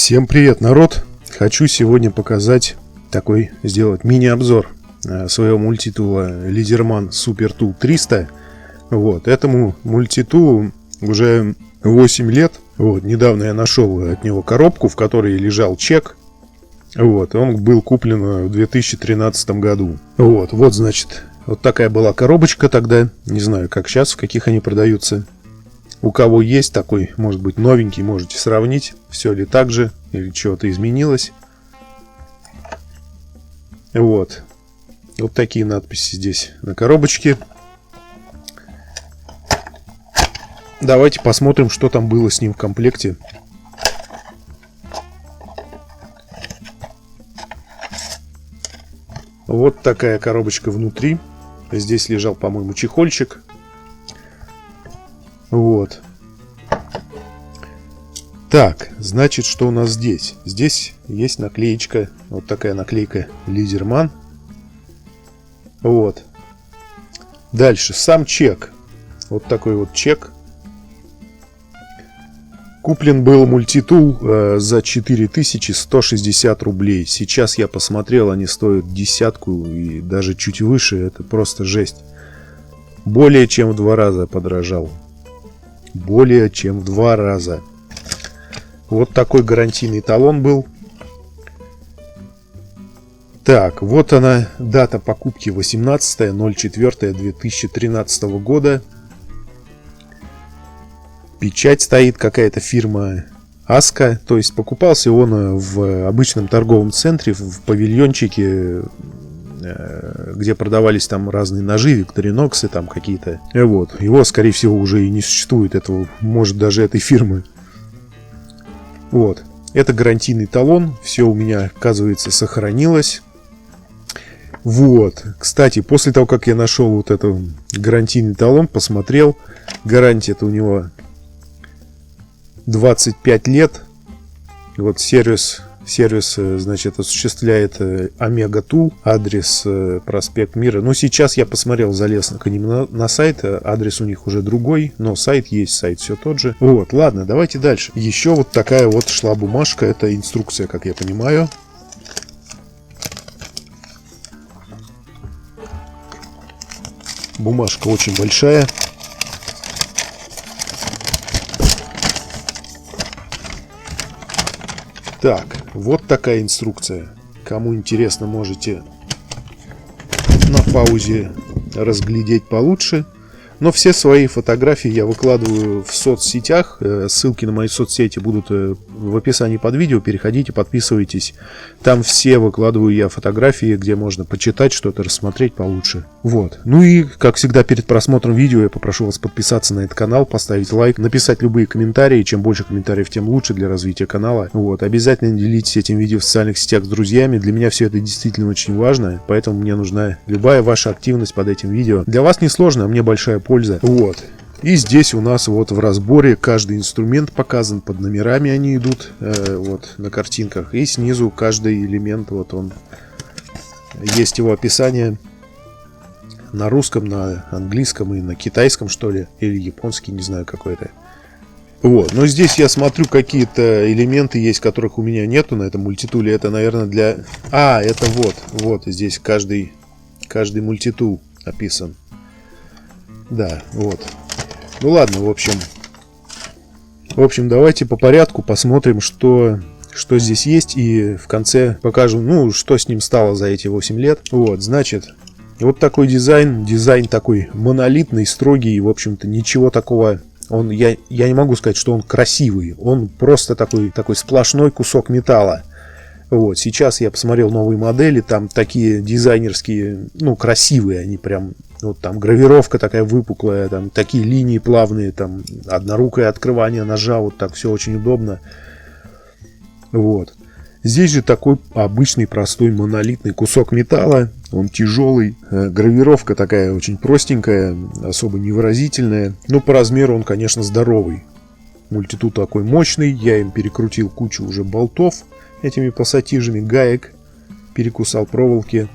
Всем привет, народ! Хочу сегодня сделать мини-обзор своего мультитула Leaderman Super Tool 300. Этому мультитулу уже 8 лет. Недавно я нашел от него коробку, в которой лежал чек. Он был куплен в 2013 году. Значит, вот такая была коробочка тогда. Не знаю, как сейчас, в каких они продаются. У кого есть такой, может быть, новенький, можете сравнить, все ли так же, или что-то изменилось. Вот такие надписи здесь на коробочке. Давайте посмотрим, что там было с ним в комплекте. Вот такая коробочка внутри. Здесь лежал, по-моему, чехольчик. Так, значит, что у нас здесь? Здесь есть наклеечка. Вот такая наклейка Leaderman. Дальше сам чек. Вот такой вот чек. Куплен был мультитул за 4160 рублей. Сейчас я посмотрел, они стоят десятку и даже чуть выше. Это просто жесть. Более чем в 2 раза подорожал. Более чем в 2 раза. Вот такой гарантийный талон был. Так, вот она, дата покупки 18.04.2013 года. Печать стоит, какая-то фирма Аска. То есть покупался он в обычном торговом центре, в павильончике, где продавались там разные ножи, викториноксы там какие-то. Его, скорее всего, уже и не существует, этого, может, даже этой фирмы. Это гарантийный талон. Все у меня, оказывается, сохранилось. Кстати, после того, как я нашел вот этот гарантийный талон, посмотрел, гарантия-то у него 25 лет. Сервис, значит, осуществляет Омега Тул, адрес проспект Мира. Сейчас я посмотрел, залез к ним на сайт, адрес у них уже другой, но сайт есть, сайт все тот же. Ладно, давайте дальше. Еще вот такая вот шла бумажка, это инструкция, как я понимаю. Бумажка очень большая. Так, вот такая инструкция. Кому интересно, можете на паузе разглядеть получше. Но все свои фотографии я выкладываю в соцсетях. Ссылки на мои соцсети будут в описании под видео. Переходите, подписывайтесь. Там все выкладываю я фотографии, где можно почитать, что-то рассмотреть получше. Ну и, как всегда, перед просмотром видео я попрошу вас подписаться на этот канал, поставить лайк, написать любые комментарии. Чем больше комментариев, тем лучше для развития канала. Обязательно делитесь этим видео в социальных сетях с друзьями. Для меня все это действительно очень важно, поэтому мне нужна любая ваша активность под этим видео. Для вас не сложно, а мне большая польза. И здесь у нас в разборе каждый инструмент показан, под номерами они идут на картинках. И снизу каждый элемент, он есть его описание на русском, на английском и на китайском, что ли, или японский, не знаю, какой-то. Но здесь я смотрю, какие-то элементы есть, которых у меня нету на этом мультитуле. Это, наверное, для... это здесь каждый мультитул описан. Да, Ну ладно, в общем, давайте по порядку посмотрим, что здесь есть. И в конце покажу, что с ним стало за эти 8 лет. Значит, вот такой дизайн. Дизайн такой монолитный, строгий. В общем-то, ничего такого. Я не могу сказать, что он красивый. Он просто такой сплошной кусок металла. Сейчас я посмотрел новые модели. Там такие дизайнерские, красивые они прям. Там гравировка такая выпуклая, там такие линии плавные, там однорукое открывание ножа, так все очень удобно. Здесь же такой обычный простой монолитный кусок металла, он тяжелый, гравировка такая очень простенькая, особо невыразительная, но по размеру он, конечно, здоровый. Мультитул такой мощный, я им перекрутил кучу уже болтов этими пассатижами, гаек. Перекусал проволоки.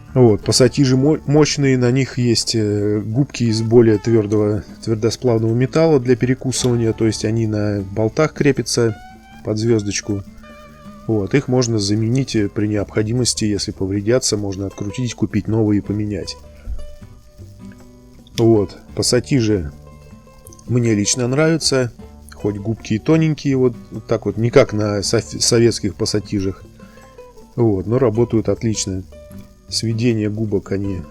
Пассатижи мощные, на них есть губки из более твердосплавного металла для перекусывания, то есть они на болтах крепятся под звездочку. Вот, их можно заменить при необходимости, если повредятся, можно открутить, купить новые и поменять. Вот, пассатижи мне лично нравятся, хоть губки и тоненькие, вот так вот, не как на советских пассатижах, вот, но работают отлично. Сведение губок они,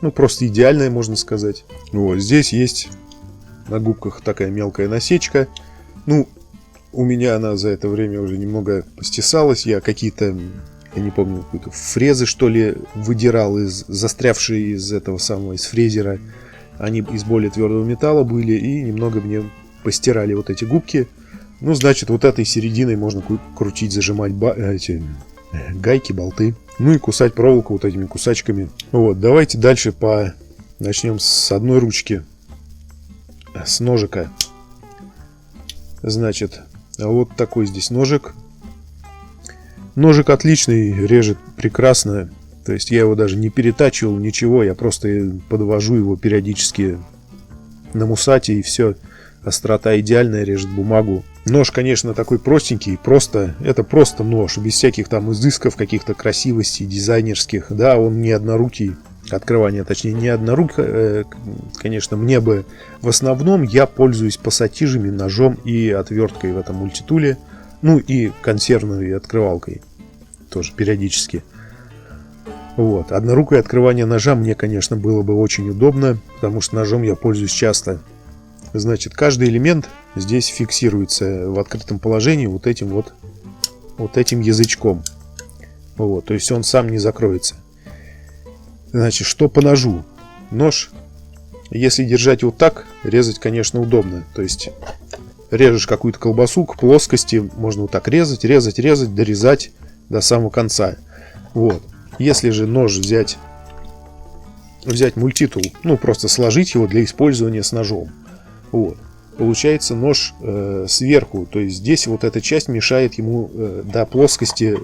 ну, просто идеальное, можно сказать. Вот, здесь есть на губках такая мелкая насечка, ну, у меня она за это время уже немного постесалась, я какие-то, я не помню, какие-то фрезы, что ли, выдирал, застрявшие из этого самого, из фрезера. Они из более твердого металла были, и немного мне постирали вот эти губки. Ну, значит, вот этой серединой можно крутить, зажимать эти гайки, болты. Ну и кусать проволоку вот этими кусачками. Вот, давайте дальше начнем с одной ручки, с ножика. Значит, вот такой здесь ножик. Ножик отличный, режет прекрасно. То есть я его даже не перетачивал, ничего. Я просто подвожу его периодически на мусате, и все. Острота идеальная, режет бумагу. Нож, конечно, такой простенький. Это просто нож. Без всяких там изысков, каких-то красивостей дизайнерских. Да, он не однорукий. Открывание, точнее, не однорукое. Конечно, мне бы... В основном я пользуюсь пассатижами, ножом и отверткой в этом мультитуле. Ну и консервной открывалкой. Тоже периодически. Вот. Однорукое открывание ножа мне, конечно, было бы очень удобно, потому что ножом я пользуюсь часто. Значит, каждый элемент здесь фиксируется в открытом положении вот этим язычком. Вот. То есть он сам не закроется. Значит, что по ножу? Нож, если держать вот так, резать, конечно, удобно. То есть режешь какую-то колбасу к плоскости, можно вот так резать, дорезать до самого конца. Вот. Если же нож взять мультитул, ну просто сложить его для использования с ножом, вот, получается нож сверху, то есть здесь вот эта часть мешает ему до плоскости,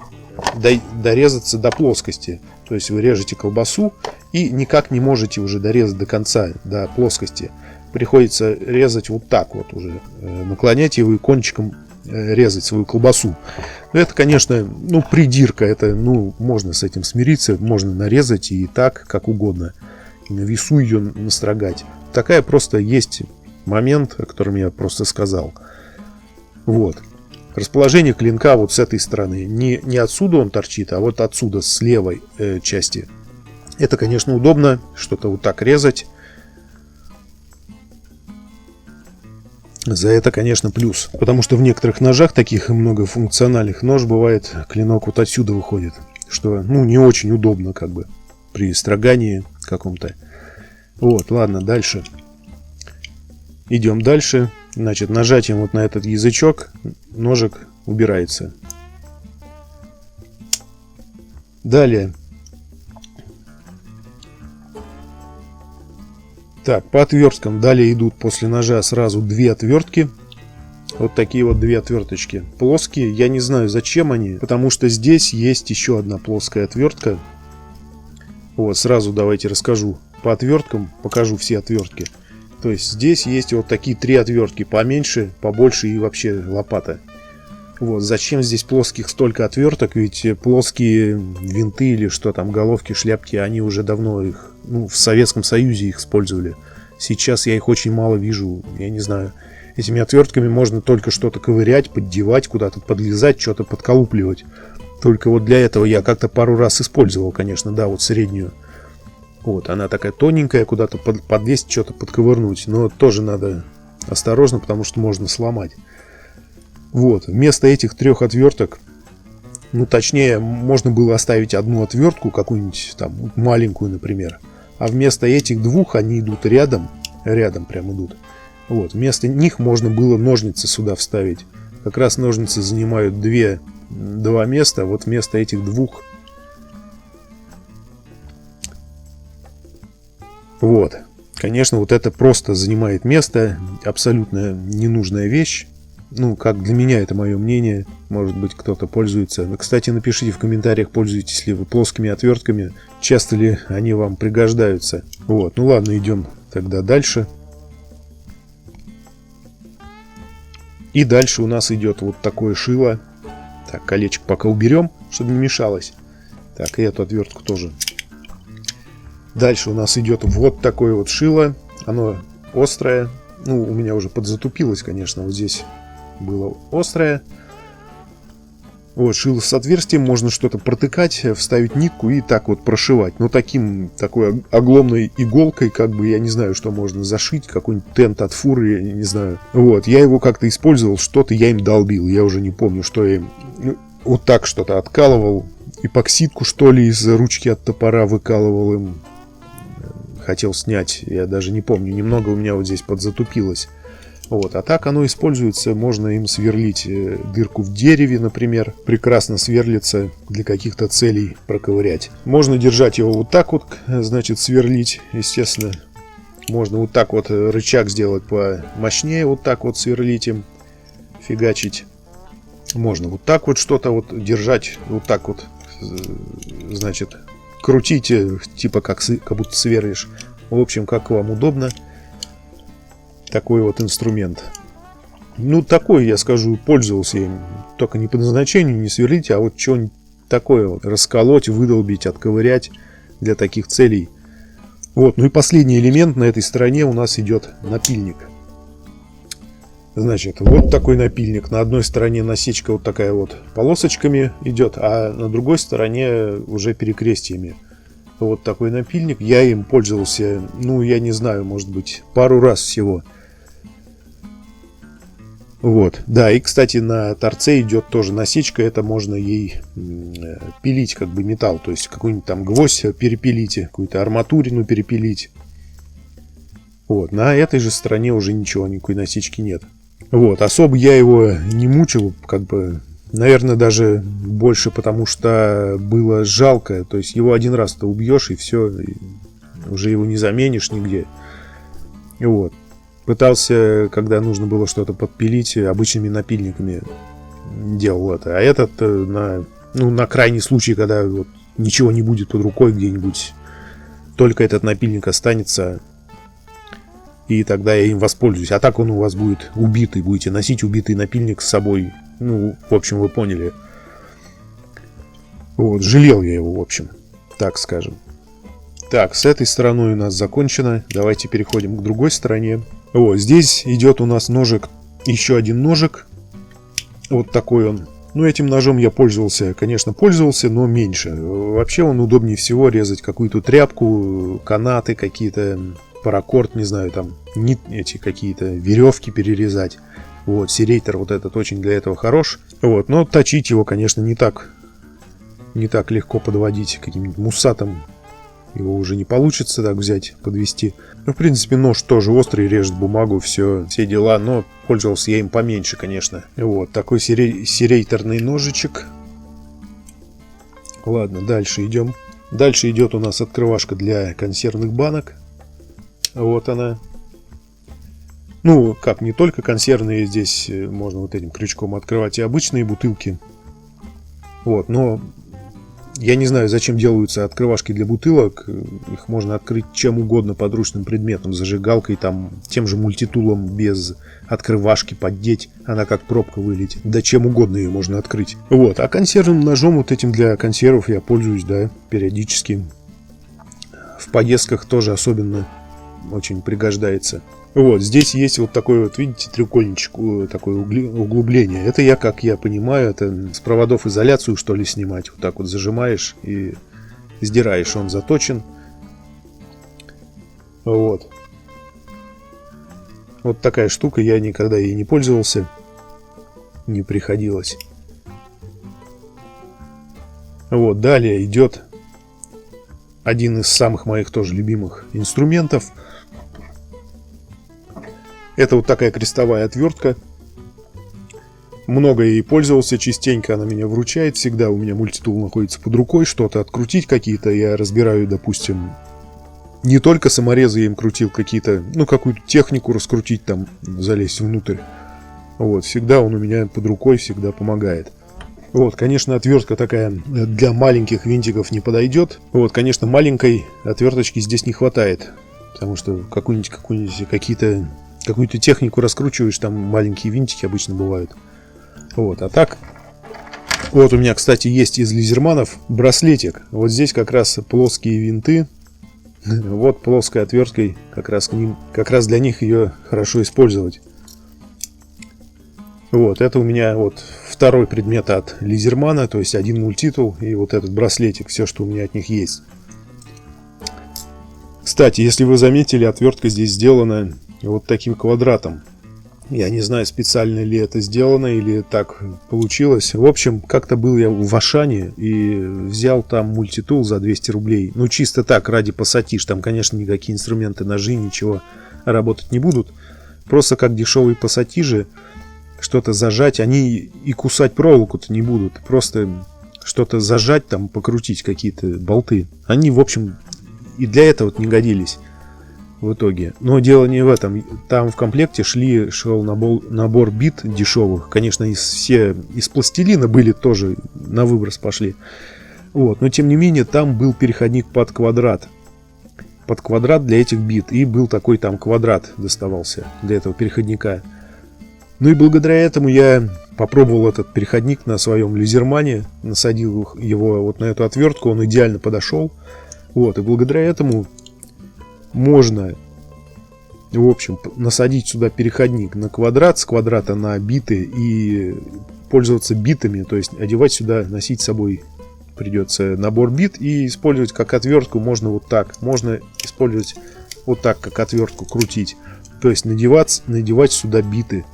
дорезаться до плоскости. То есть вы режете колбасу и никак не можете уже дорезать до конца, до плоскости. Приходится резать вот так вот уже, наклонять его и кончиком резать свою колбасу. Но это, конечно, ну, придирка, это, ну, можно с этим смириться, можно нарезать и так, как угодно, и на весу ее настрогать. Такая просто есть момент, о котором я просто сказал. Вот. Расположение клинка вот с этой стороны. Не отсюда он торчит, а вот отсюда, с левой части. Это, конечно, удобно, что-то вот так резать. За это, конечно, плюс. Потому что в некоторых ножах, таких многофункциональных, нож бывает, клинок вот отсюда выходит. Что, ну, не очень удобно, как бы, при строгании каком-то. Вот, ладно, дальше. Идем дальше. Значит, нажатием вот на этот язычок ножик убирается. Далее. Так, по отверткам. Далее идут после ножа сразу две отвертки. Вот такие вот две отверточки. Плоские. Я не знаю, зачем они. Потому что здесь есть еще одна плоская отвертка. Вот, сразу давайте расскажу. По отверткам покажу все отвертки. То есть здесь есть вот такие три отвертки. Поменьше, побольше и вообще лопата. Вот, зачем здесь плоских столько отверток? Ведь плоские винты или что там, головки, шляпки, они уже давно их, ну, в Советском Союзе их использовали. Сейчас я их очень мало вижу. Я не знаю. Этими отвертками можно только что-то ковырять, поддевать, куда-то подлезать, что-то подколупливать. Только вот для этого я как-то пару раз использовал, конечно, да, вот среднюю. Вот, она такая тоненькая, куда-то подвесить, что-то подковырнуть. Но тоже надо осторожно, потому что можно сломать. Вот, вместо этих трех отверток, ну, точнее, можно было оставить одну отвертку, какую-нибудь там маленькую, например. А вместо этих двух они идут рядом прям идут. Вот, вместо них можно было ножницы сюда вставить. Как раз ножницы занимают два места, вот вместо этих двух. Вот, конечно, вот это просто занимает место, абсолютно ненужная вещь. Ну, как для меня, это мое мнение. Может быть, кто-то пользуется. Но, кстати, напишите в комментариях, пользуетесь ли вы плоскими отвертками. Часто ли они вам пригождаются. Вот, ну ладно, идем тогда дальше. И дальше у нас идет вот такое шило. Так, колечко пока уберем, чтобы не мешалось. Так, и эту отвертку тоже. Дальше у нас идет вот такое вот шило. Оно острое. Ну, у меня уже подзатупилось, конечно. Вот здесь было острое. Вот, шило с отверстием. Можно что-то протыкать, вставить нитку и так вот прошивать. Но такой огломной иголкой, как бы, я не знаю, что можно зашить. Какой-нибудь тент от фуры, я не знаю. Вот, я его как-то использовал, что-то я им долбил. Я уже не помню, что я им... Вот так что-то откалывал. Эпоксидку, что ли, из ручки от топора выкалывал им. Хотел снять, я даже не помню. Немного у меня вот здесь подзатупилось. Вот, а так оно используется, можно им сверлить дырку в дереве, например. Прекрасно сверлится, для каких-то целей проковырять. Можно держать его вот так вот, значит, сверлить, естественно. Можно вот так вот рычаг сделать помощнее, вот так вот сверлить им, фигачить. Можно вот так вот что-то вот держать, вот так вот, значит, крутить, типа как будто сверлишь. В общем, как вам удобно. Такой вот инструмент. Ну, такой, я скажу, пользовался им. Только не по назначению, не сверлить, а вот что-нибудь такое вот. Расколоть, выдолбить, отковырять для таких целей. Вот, ну и последний элемент на этой стороне у нас идет напильник. Значит, вот такой напильник. На одной стороне насечка вот такая вот полосочками идет, а на другой стороне уже перекрестиями. Вот такой напильник. Я им пользовался, ну, я не знаю, может быть, пару раз всего. Вот, да, и, кстати, на торце идет тоже насечка, это можно ей пилить как бы металл, то есть какой-нибудь там гвоздь перепилите, какую-то арматурину перепилить. Вот, на этой же стороне уже ничего, никакой насечки нет. Вот, особо я его не мучил, как бы, наверное, даже больше потому что было жалко, то есть его один раз-то убьешь и все, и уже его не заменишь нигде. Вот. Пытался, когда нужно было что-то подпилить, обычными напильниками делал это. А этот на крайний случай, когда вот ничего не будет под рукой где-нибудь, только этот напильник останется, и тогда я им воспользуюсь. А так он у вас будет убитый, будете носить убитый напильник с собой. Ну, в общем, вы поняли. Вот, жалел я его, в общем, так скажем. Так, с этой стороной у нас закончено. Давайте переходим к другой стороне. Вот, здесь идет у нас ножик, еще один ножик. Вот такой он. Ну, этим ножом я пользовался, конечно, пользовался, но меньше. Вообще он удобнее всего резать какую-то тряпку, канаты какие-то, паракорд, не знаю, там, эти какие-то веревки перерезать. Вот, серейтер вот этот очень для этого хорош. Вот, но точить его, конечно, не так легко подводить каким-нибудь муссатом. Его уже не получится так взять, подвести. Ну, в принципе, нож тоже острый, режет бумагу, все дела, но пользовался я им поменьше, конечно. Вот, такой серейторный ножичек. Ладно, дальше идем. Дальше идет у нас открывашка для консервных банок. Вот она. Ну, как, не только консервные, здесь можно вот этим крючком открывать и обычные бутылки. Вот, но... Я не знаю, зачем делаются открывашки для бутылок. Их можно открыть чем угодно подручным предметом. Зажигалкой, там, тем же мультитулом без открывашки поддеть. Она как пробка вылетит. Да чем угодно ее можно открыть. Вот. А консервным ножом вот этим для консервов я пользуюсь, да, периодически. В поездках тоже особенно очень пригождается. Вот, здесь есть вот такой вот, видите, треугольничек, такое углубление. Это как я понимаю, это с проводов изоляцию, что ли, снимать. Вот так вот зажимаешь и сдираешь, он заточен. Вот. Вот такая штука, я никогда ей не пользовался. Не приходилось. Вот, далее идет один из самых моих тоже любимых инструментов. Это вот такая крестовая отвертка. Много ей пользовался, частенько она меня выручает. Всегда у меня мультитул находится под рукой. Что-то открутить какие-то. Я разбираю, допустим, не только саморезы я им крутил, какие-то, ну, какую-то технику раскрутить, там, залезть внутрь. Вот, всегда он у меня под рукой, всегда помогает. Вот, конечно, отвертка такая для маленьких винтиков не подойдет. Вот, конечно, маленькой отверточки здесь не хватает. Потому что какую-то технику раскручиваешь, там маленькие винтики обычно бывают. Вот, а так Вот у меня, кстати, есть из лазерманов браслетик. Вот здесь как раз плоские винты. Вот плоской отверткой как раз для них ее хорошо использовать. Вот, это у меня вот второй предмет от лазермана, то есть один мультитул и вот этот браслетик, все, что у меня от них есть. Кстати, если вы заметили, отвертка здесь сделана вот таким квадратом. Я не знаю, специально ли это сделано или так получилось. В общем, как-то был я в Ашане и взял там мультитул за 200 рублей. Ну, чисто так, ради пассатиж. Там, конечно, никакие инструменты, ножи, ничего работать не будут. Просто как дешевые пассатижи, что-то зажать, они и кусать проволоку-то не будут. Просто что-то зажать, там, покрутить какие-то болты. Они, в общем, и для этого не годились в итоге. Но дело не в этом. Там в комплекте шел набор бит дешевых. Конечно, все из пластилина были тоже, на выброс пошли. Вот. Но тем не менее, там был переходник под квадрат. Под квадрат для этих бит. И был такой там квадрат доставался для этого переходника. Ну и благодаря этому я попробовал этот переходник на своем лазермане. Насадил его вот на эту отвертку. Он идеально подошел. Вот. И благодаря этому можно, в общем, насадить сюда переходник на квадрат, с квадрата на биты и пользоваться битами, то есть одевать сюда, носить с собой придется набор бит и использовать как отвертку можно вот так, можно использовать вот так, как отвертку крутить, то есть надевать сюда биты.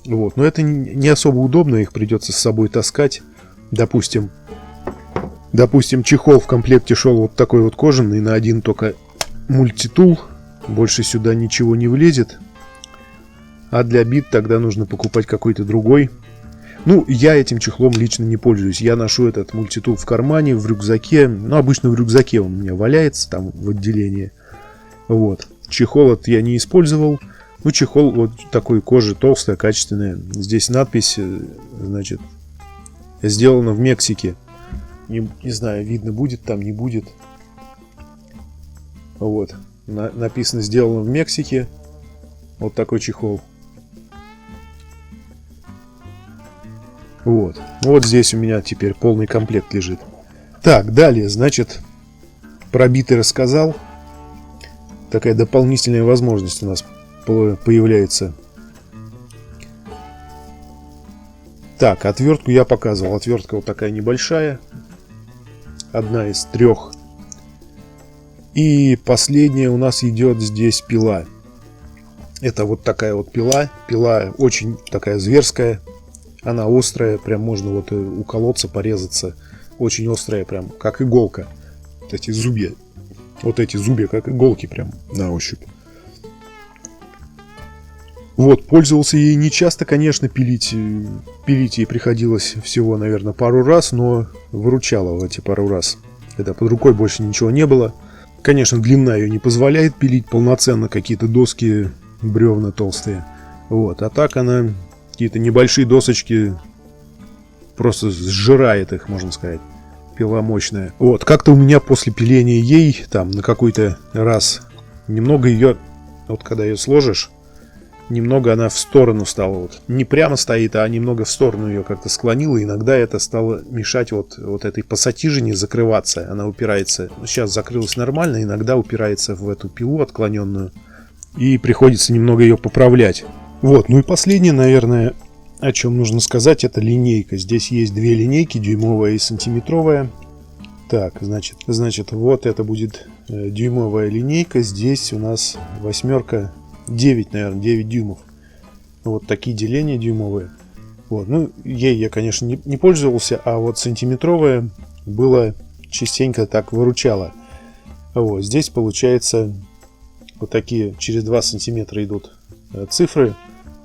Вот. Но это не особо удобно, их придется с собой таскать. Допустим, чехол в комплекте шел вот такой вот кожаный, на один только мультитул, больше сюда ничего не влезет, а для бит тогда нужно покупать какой-то другой. Ну, я этим чехлом лично не пользуюсь, я ношу этот мультитул в кармане, в рюкзаке, ну, обычно в рюкзаке он у меня валяется там в отделении. Вот, чехол этот я не использовал, ну, чехол вот такой кожи толстая, качественная, здесь надпись, значит, сделано в Мексике, не знаю, видно будет там, не будет. Вот, написано сделано в Мексике. Вот такой чехол. Вот, вот здесь у меня теперь полный комплект лежит. Так, далее, значит, про биты рассказал. Такая дополнительная возможность у нас появляется. Так, отвертку я показывал. Отвертка вот такая небольшая. Одна из 3. И последняя у нас идет здесь пила. Это вот такая вот пила. Пила очень такая зверская. Она острая. Прям можно вот уколоться, порезаться. Очень острая, прям как иголка. Вот эти зубья. Вот эти зубья как иголки прям на ощупь. Вот, пользовался ей не часто, конечно, пилить ей приходилось всего, наверное, пару раз, но выручало в эти пару раз. Когда под рукой больше ничего не было. Конечно, длина ее не позволяет пилить полноценно какие-то доски, бревна толстые. Вот, а так она какие-то небольшие досочки просто сжирает их, можно сказать. Пила мощная. Вот, как-то у меня после пиления ей, там, на какой-то раз, немного ее, вот когда ее сложишь, немного она в сторону стала. Вот. Не прямо стоит, а немного в сторону ее как-то склонила. Иногда это стало мешать вот этой пассатижине закрываться. Она упирается. Сейчас закрылась нормально, иногда упирается в эту пилу отклоненную. И приходится немного ее поправлять. Вот, ну и последнее, наверное, о чем нужно сказать, это линейка. Здесь есть 2 линейки, дюймовая и сантиметровая. Так, значит, вот это будет дюймовая линейка. Здесь у нас 8, 9, наверное, 9 дюймов. Вот такие деления дюймовые. Вот. Ну, ей я, конечно, не пользовался, а вот сантиметровая было частенько так выручало. Вот. Здесь получается вот такие через 2 сантиметра идут цифры.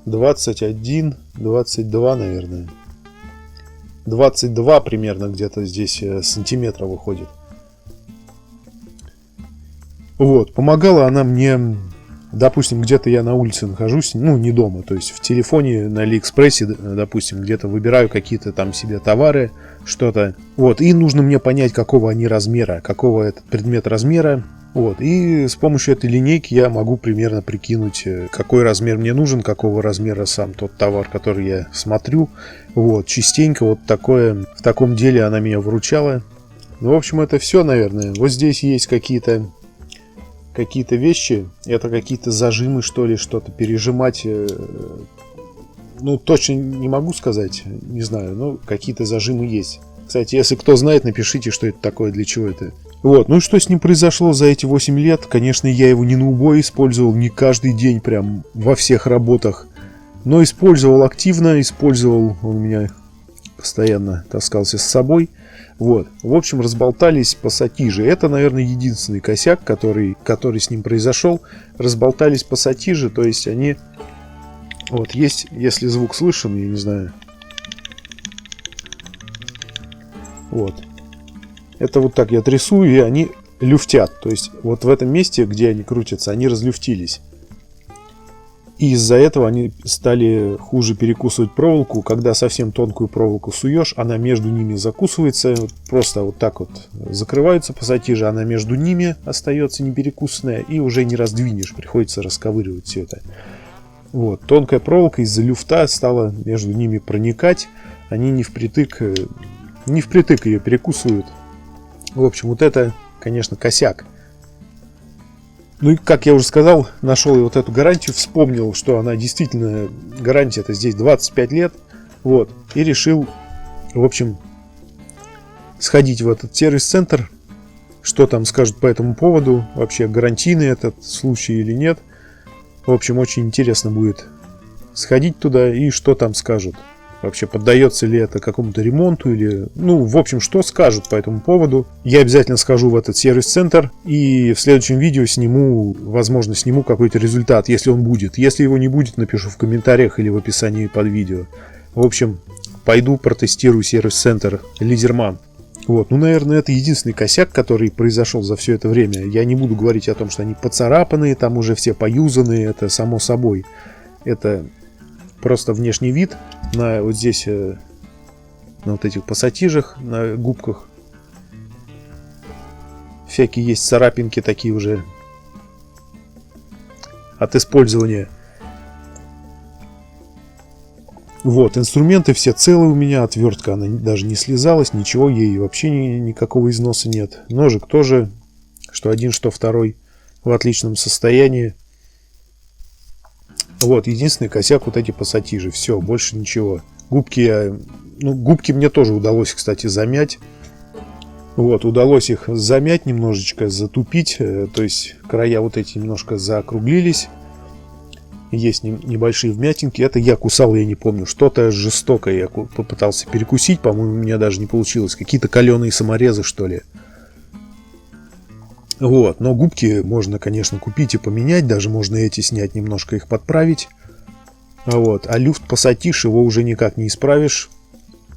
21, 22, наверное. 22 примерно где-то здесь сантиметра выходит. Вот. Помогала она мне... Допустим, где-то я на улице нахожусь, ну, не дома, то есть в телефоне на Алиэкспрессе, допустим, где-то выбираю какие-то там себе товары, что-то. Вот, и нужно мне понять, какого они размера, какого этот предмет размера. Вот, и с помощью этой линейки я могу примерно прикинуть, какой размер мне нужен, какого размера сам тот товар, который я смотрю. Вот, частенько вот такое, в таком деле она меня выручала. Ну, в общем, это все, наверное. Вот здесь есть какие-то вещи, это какие-то зажимы, что ли, что-то пережимать. Ну, точно не могу сказать, не знаю, но какие-то зажимы есть. Кстати, если кто знает, напишите, что это такое, для чего это. Вот, ну и что с ним произошло за эти 8 лет? Конечно, я его не на убой использовал, не каждый день, прям во всех работах. Но использовал активно, использовал, он у меня постоянно таскался с собой. Вот, в общем, разболтались пассатижи. Это, наверное, единственный косяк, который с ним произошел. Разболтались пассатижи, то есть они... Вот, есть, если звук слышен, я не знаю... Вот. Это вот так я трясу, и они люфтят. То есть вот в этом месте, где они крутятся, они разлюфтились. И из-за этого они стали хуже перекусывать проволоку. Когда совсем тонкую проволоку суешь, она между ними закусывается. Просто вот так вот закрываются пассатижи, она между ними остается неперекусанная. И уже не раздвинешь, приходится расковыривать все это. Вот. Тонкая проволока из-за люфта стала между ними проникать. Они не впритык ее перекусывают. В общем, вот это, конечно, косяк. Ну и, как я уже сказал, нашел я вот эту гарантию, вспомнил, что она действительно, гарантия-то здесь 25 лет. Вот. И решил, в общем, сходить в этот сервис-центр. Что там скажут по этому поводу, вообще гарантийный этот случай или нет. В общем, очень интересно будет сходить туда и что там скажут. Вообще, поддается ли это какому-то ремонту или... Ну, в общем, что скажут по этому поводу. Я обязательно схожу в этот сервис-центр и в следующем видео возможно, сниму какой-то результат, если он будет. Если его не будет, напишу в комментариях или в описании под видео. В общем, пойду протестирую сервис-центр Лидерман. Вот, ну, наверное, это единственный косяк, который произошел за все это время. Я не буду говорить о том, что они поцарапанные, там уже все поюзанные, это само собой. Это просто внешний вид. На вот здесь, на вот этих пассатижах, на губках всякие есть царапинки такие уже от использования. Вот, инструменты все целые у меня, отвертка она даже не слезалась, ничего, ей вообще никакого износа нет. Ножик тоже, что один, что второй, в отличном состоянии. Вот, единственный косяк вот эти пассатижи. Все, больше ничего. Губки мне тоже удалось, кстати, замять. Вот, удалось их замять немножечко, затупить. То есть края вот эти немножко заокруглились. Есть небольшие вмятинки. Это я кусал, я не помню. Что-то жестокое я попытался перекусить. По-моему, у меня даже не получилось. Какие-то каленые саморезы, что ли. Вот, но губки можно, конечно, купить и поменять, даже можно эти снять, немножко их подправить. Вот, а люфт пассатиж, его уже никак не исправишь.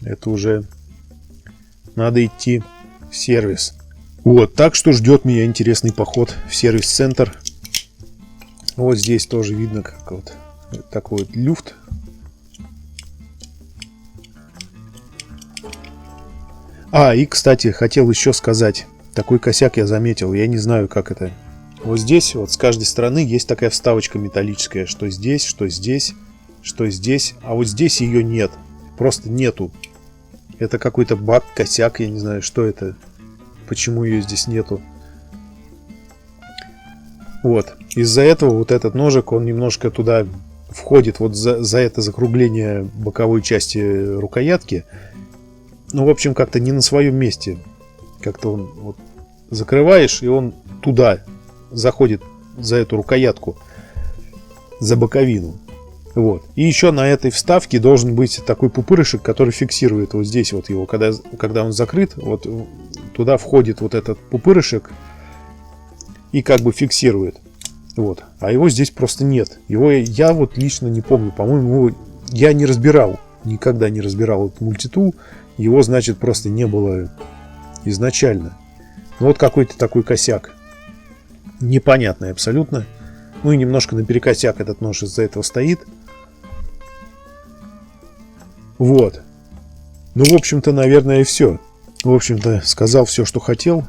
Это уже надо идти в сервис. Вот, так что ждет меня интересный поход в сервис-центр. Вот здесь тоже видно, как вот такой вот люфт. И, кстати, хотел еще сказать. Такой косяк я заметил, я не знаю, как это. Вот здесь, вот с каждой стороны есть такая вставочка металлическая, что здесь, что здесь, что здесь. А вот здесь ее нет, просто нету. Это какой-то баг, косяк, я не знаю, что это, почему ее здесь нету. Вот, из-за этого вот этот ножик, он немножко туда входит, вот за это закругление боковой части рукоятки. Ну, в общем, как-то не на своем месте. Как-то он вот закрываешь, и он туда заходит, за эту рукоятку, за боковину. Вот. И еще на этой вставке должен быть такой пупырышек, который фиксирует вот здесь вот его. Когда он закрыт, вот туда входит вот этот пупырышек и как бы фиксирует. Вот. А его здесь просто нет. Его я вот лично не помню. По-моему, я не разбирал. Никогда не разбирал этот мультитул. Его, значит, просто не было изначально. Ну, вот какой-то такой косяк. Непонятный абсолютно. Ну и немножко наперекосяк этот нож из-за этого стоит. Вот. Ну, в общем-то, наверное, и все. В общем-то, сказал все, что хотел.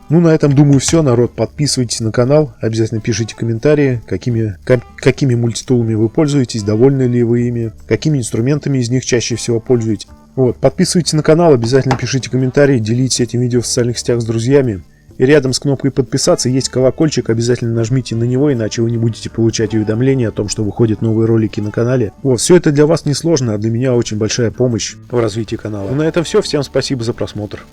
Ну, на этом, думаю, все, народ. Подписывайтесь на канал, обязательно пишите комментарии, какими мультитулами вы пользуетесь, довольны ли вы ими, какими инструментами из них чаще всего пользуетесь. Вот, подписывайтесь на канал, обязательно пишите комментарии, делитесь этим видео в социальных сетях с друзьями. И рядом с кнопкой подписаться есть колокольчик, обязательно нажмите на него, иначе вы не будете получать уведомления о том, что выходят новые ролики на канале. Вот, все это для вас несложно, а для меня очень большая помощь в развитии канала. Ну, на этом все, всем спасибо за просмотр.